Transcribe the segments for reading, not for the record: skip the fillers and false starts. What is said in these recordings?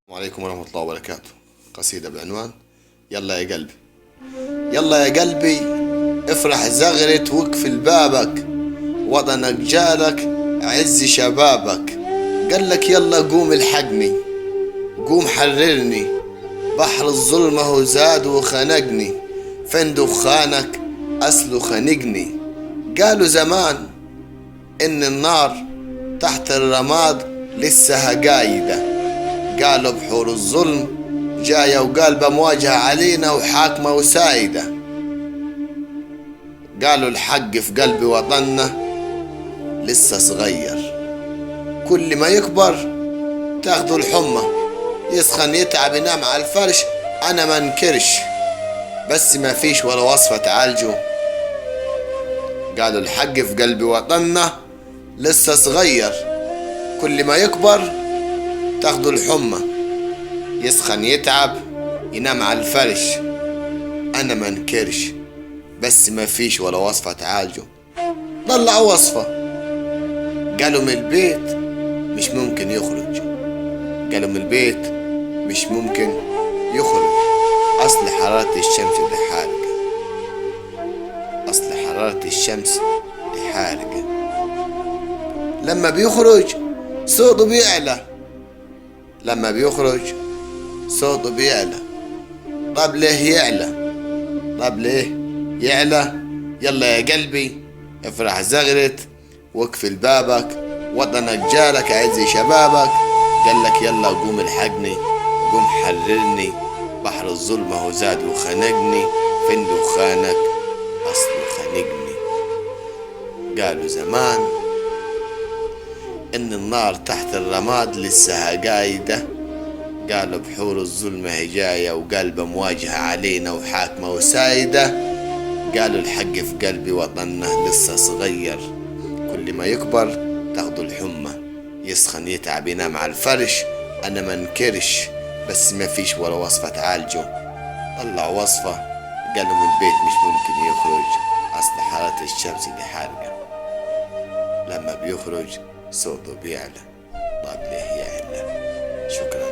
السلام عليكم ورحمة الله وبركاته. قصيدة بعنوان يلا يا قلبي. يلا يا قلبي افرح زغرت واقفل بابك، وطنك جالك عز شبابك. قالك يلا قوم الحقني، قوم حررني، بحر الظلمة هو زاد وخنقني، فين دخانك أصله خنقني. قالوا زمان إن النار تحت الرماد لسه قايدة، قالوا بحور الظلم جاية وقلبة مواجهة علينا وحاكمة وسايدة. قالوا الحق في قلب وطننا لسه صغير، كل ما يكبر تاخدوا الحمى، يسخن يتعب ينام على الفرش. أنا ما انكرش بس ما فيش ولا وصفة تعالجه. قالوا الحق في قلب وطننا لسه صغير، كل ما يكبر تاخدوا الحمى، يسخن يتعب ينام على الفرش. انا ما انكرش بس ما فيش ولا وصفة تعالجه. طلعوا وصفة، قالوا من البيت مش ممكن يخرج، قالوا من البيت مش ممكن يخرج، اصل حرارة الشمس دي حارقة، اصل حرارة الشمس دي حارقة. لما بيخرج صوته بيعلى، لما بيخرج صوته بيعلى. طب ليه يعلى؟ طب ليه يعلى؟ يلا يا قلبي افرح زغرت واقفل بابك، وطنك جالك عز شبابك. قالك يلا قوم الحقني، قوم حررني، بحر الظلمة هو زاد وخنقني، فين دخانك أصله خنقني. قالوا زمان إن النار تحت الرماد لسه قايدة، قالوا بحور الظلمة هي جاية وقلبة مواجهة علينا وحاكمة وسايدة. قالوا الحق في قلبي وطننا لسه صغير، كل ما يكبر تاخدوا الحمى، يسخن يتعب ينام على الفرش. أنا ما انكرش بس ما فيش ولا وصفة تعالجه. طلعوا وصفة، قالوا من البيت مش ممكن يخرج، أصل حرارة الشمس دي حارقة، لما بيخرج صوته بيعلى. طب ليه يعلى؟ شكرا،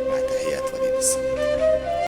مع تحيات وليد الصمد.